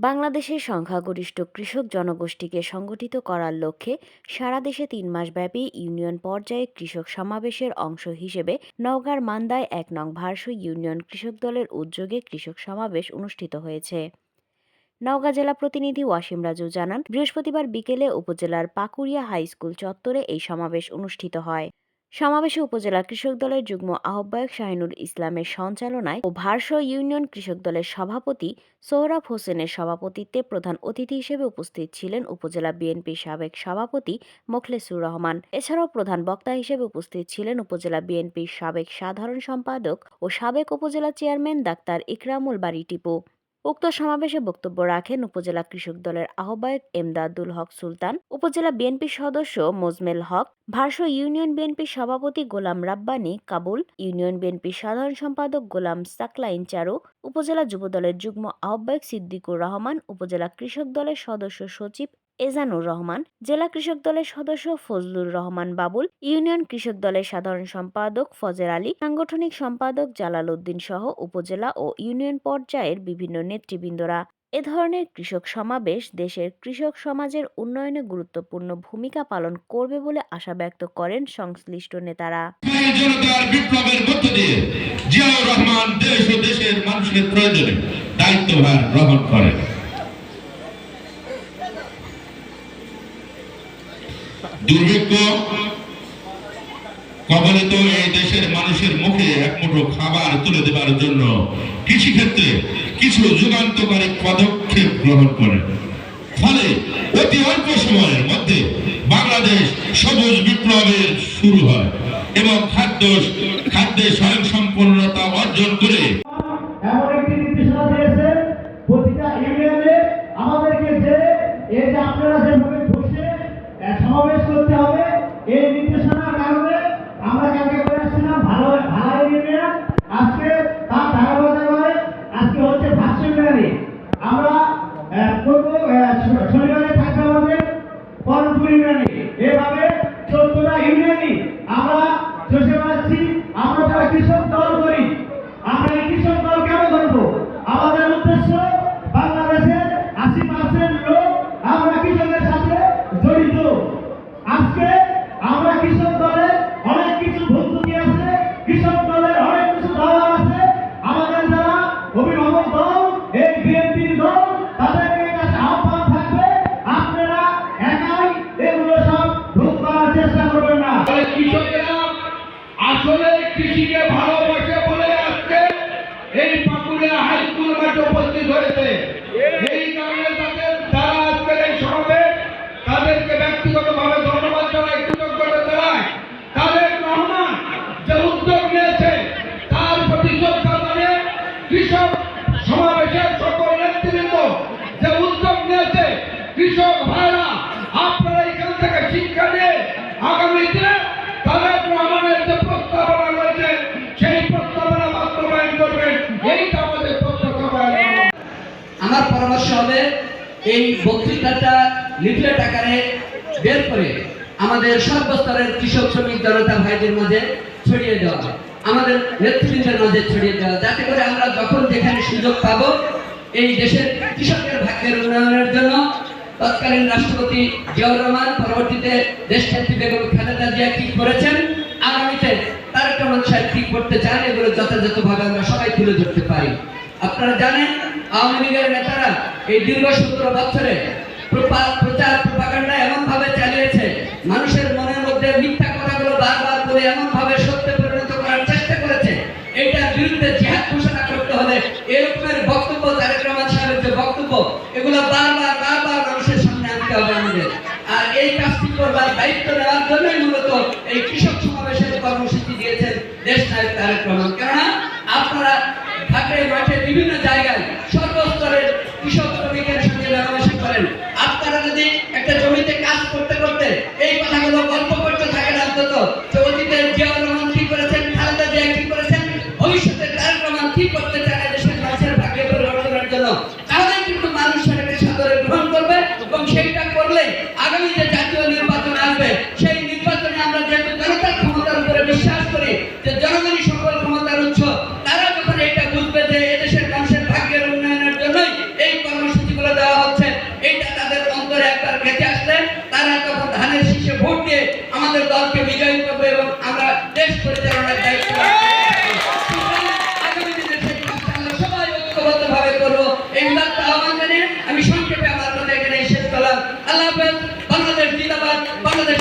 বাংলাদেশের সংখ্যাগরিষ্ঠ কৃষক জনগোষ্ঠীকে সংগঠিত করার লক্ষ্যে সারা দেশে ৩ মাসব্যাপী ইউনিয়ন পর্যায়ে কৃষক সমাবেশের অংশ হিসেবে নওগাঁর মান্দায় ১ নং ভারসু ইউনিয়ন কৃষক দলের উদ্যোগে কৃষক সমাবেশ অনুষ্ঠিত হয়েছে। নওগাঁ জেলা প্রতিনিধি ওয়াসিম রাজু জানান, বৃহস্পতিবার বিকেলে উপজেলার পাকুড়িয়া হাই স্কুল চত্বরে এই সমাবেশ অনুষ্ঠিত হয়। সমাবেশে উপজেলা কৃষক দলের যুগ্ম আহ্বায়ক শাহিনুর ইসলামের সঞ্চালনায় ও ভারসু ইউনিয়ন কৃষক দলের সভাপতি সোহরাব হোসেনের সভাপতিত্বে প্রধান অতিথি হিসেবে উপস্থিত ছিলেন উপজেলা বিএনপির সাবেক সভাপতি মোখলেসুর রহমান। এছাড়াও প্রধান বক্তা হিসেবে উপস্থিত ছিলেন উপজেলা বিএনপির সাবেক সাধারণ সম্পাদক ও সাবেক উপজেলা চেয়ারম্যান ডাক্তার ইকরামুল বারী টিপু। উক্ত সমাবেশে বক্তব্য রাখেন উপজেলা কৃষক দলের আহ্বায়ক এমদাদুল হক সুলতান, উপজেলা বিএনপির সদস্য মোজমেল হক, ভারসু ইউনিয়ন বিএনপির সভাপতি গোলাম রাব্বানী কাবুল, ইউনিয়ন বিএনপির সাধারণ সম্পাদক গোলাম সাকলাইন চারু, উপজেলা যুবদলের যুগ্ম আহ্বায়ক সিদ্দিকুর রহমান, উপজেলা কৃষক দলের সদস্য সচিব এজানুর রহমান, জেলা কৃষক দলের সদস্য ফজলুর রহমান বাবুল, ইউনিয়ন কৃষক দলের সাধারণ সম্পাদক ফজের আলী, সাংগঠনিক সম্পাদক জালাল উদ্দিন সহ উপজেলা ও ইউনিয়ন পর্যায়ের বিভিন্ন নেতৃবৃন্দরা। এ ধরনের কৃষক সমাবেশ দেশের কৃষক সমাজের উন্নয়নে গুরুত্বপূর্ণ ভূমিকা পালন করবে বলে আশা ব্যক্ত করেন সংশ্লিষ্ট নেতারা। জনতার বিপ্লবের মধ্য দিয়ে জিয়াউর রহমান দেশ ও দেশের মানুষের প্রয়োজনে দায়িত্বভার গ্রহণ করেন। দুর্ভিক্ষ কবলিত এই দেশের মানুষের মুখে এক মুঠো খাবার তুলে দেবার জন্য কৃষিক্ষেত্রে কিছু যুগান্তকারী পদক্ষেপ গ্রহণ করেন। ফলে অতি অল্প সময়ের মধ্যে বাংলাদেশ সবুজ বিপ্লবের শুরু হয় এবং খাদ্যে স্বয়ংসম্পূর্ণতা অর্জন করে এমন একটি নির্দেশনা দিয়েছে প্রতিটা ইউনিয়নে আমাদেরকে যে এই যে আপনারা যেভাবে বসে সমাবেশ করতে হবে, এই নির্দেশনার কারণে আমরা কালকে করে আসছিলাম ভালো ইউনিয়ন, আজকে তার ধারাবাহিকভাবে আজকে হচ্ছে ভারসু ইউনিয়নে আমরা শনিবারে থাকবে আমাদের পরমপুর ইউনিয়নে, এভাবে 14টা ইউনিয়নই আমরা চষে বেড়াচ্ছি। আমরা যারা কৃষক দল করি, আমরা এই কৃষক দল কেন করবো? আমাদের উদ্দেশ্য বাংলাদেশের 80% লোক আমরা কৃষকের সাথে জড়িত। আজকে আমরা কৃষক দলের অনেক কিছু ভর্তুকি আছে, কৃষক দলের অনেক কিছু দাওয়া আছে। আমাদের যারা অভিভাবক দল, এই বিএনপির দল, তাদেরকে কাছে আহ্বান থাকবে, আপনারা একাই এগুলো সব রোধ করার চেষ্টা করবেন না। কৃষকেরা আসলে কৃষিকে ভালোবাসে বলে আজকে এই পাকুড়িয়া হাই স্কুল মাঠে উপস্থিত হয়েছে। এই কারণে তারা আজকের এই সমাবেশ, তাদেরকে ব্যক্তিগতভাবে ধন্যবাদ জানাই, কৃতজ্ঞতা জানাই। তারেক রহমান যে উদ্যোগ নিয়েছে তার প্রতি শ্রদ্ধা জানিয়ে কৃষক সমাবেশের সকল নেতৃবৃন্দ যে উদ্যোগ নিয়েছে, কৃষক ভাইরা আপনারা এখান থেকে শিক্ষা নিয়ে আগামী দিনে তারেক রহমানের যে প্রস্তাবনা রয়েছে সেই প্রস্তাবনা বাস্তবায়ন করবেন, এইটা আমাদের প্রত্যাশা। আমার পরামর্শ হবে এই বক্তৃতাটা লিফলেট আকারে বের করে আমাদের সর্বস্তরের কৃষক শ্রমিক জনতা ভাইদের মাঝে ছড়িয়ে দেওয়া, আমাদের নেতৃবৃন্দের মাঝে ছড়িয়ে দেওয়া, যাতে করে আমরা যখন যেখানে সুযোগ পাবো এই দেশের কৃষকের ভাগ্যের উন্নয়নের জন্য তৎকালীন রাষ্ট্রপতি জিয়াউর রহমান, পরবর্তীতে দেশনেত্রী বেগম খালেদা জিয়া কি করেছেন, আগামীতে তারেক রহমান সাহেব কি করতে চান, এগুলো যথাযথভাবে আমরা সবাই তুলে ধরতে পারি। আপনারা জানেন আওয়ামী লীগের নেতারা এই দীর্ঘ 17 বছরে প্রচার প্রপাগান্ডা এমন ভাবে চালিয়েছে, মানুষের মনের মধ্যে মিথ্যা কথাগুলো বারবার বলে এমন ভাবে সত্যে পরিণত করার চেষ্টা করেছে। এটার বিরুদ্ধে জিহাদ ঘোষণা করতে হলে এরকমের বক্তব্য, তারেক রহমান সাহেবের যে বক্তব্য, এগুলো বারবার মানুষের সামনে আনতে হবে আমাদের। আর এই কাজটি করবার দায়িত্ব নেওয়ার জন্যই মূলত এই কৃষক সমাবেশের কর্মসূচি দিয়েছেন দেশ নায়ক তারেক রহমান। কেননা আপনারা ঘাটে মাঠে বিভিন্ন জায়গায় সর্বস্তরের কৃষক শ্রমিকের সঙ্গে মেলামেশা করেন। আপনারা যদি একটা জমিতে কাজ করতে করতে এই কথাগুলো গল্প করতে থাকেন অন্তত, যে অতীতে জিয়াউর রহমান কি করেছেন, খালেদা জিয়া কি করেছেন, ভবিষ্যতে তারেক রহমান কি করতে চান দেশের মানুষের ভাগ্য পরিবর্তনের জন্য, তাহলে কিন্তু মানুষ সেটাকে সাদরে গ্রহণ করবে এবং সেইটা করলে আগামী যে জাতীয় নির্বাচন আসবে সেই নির্বাচনে আমরা যেহেতু জনতার ক্ষমতার উপরে বিশ্বাস করি, যে জনগণই সকল ক্ষমতার উৎস, তারা যখন এটা বুঝবে যে এদেশের মানুষের ভাগ্যের উন্নয়নের জন্যই এই কর্মসূচিগুলো দলকে বিজয়ী করবো এবং আমরা দেশ পরিচালনার দায়িত্ব আগামী দিনে সেই কাজটা আমরা সবাই ঐক্যবদ্ধভাবে করবো। এই উদাত্ত আহ্বান জানিয়ে আমি সংক্ষেপে আমার কথা এখানে শেষ করলাম। আল্লাহ হাফেজ। বাংলাদেশ জিন্দাবাদ। বাংলাদেশ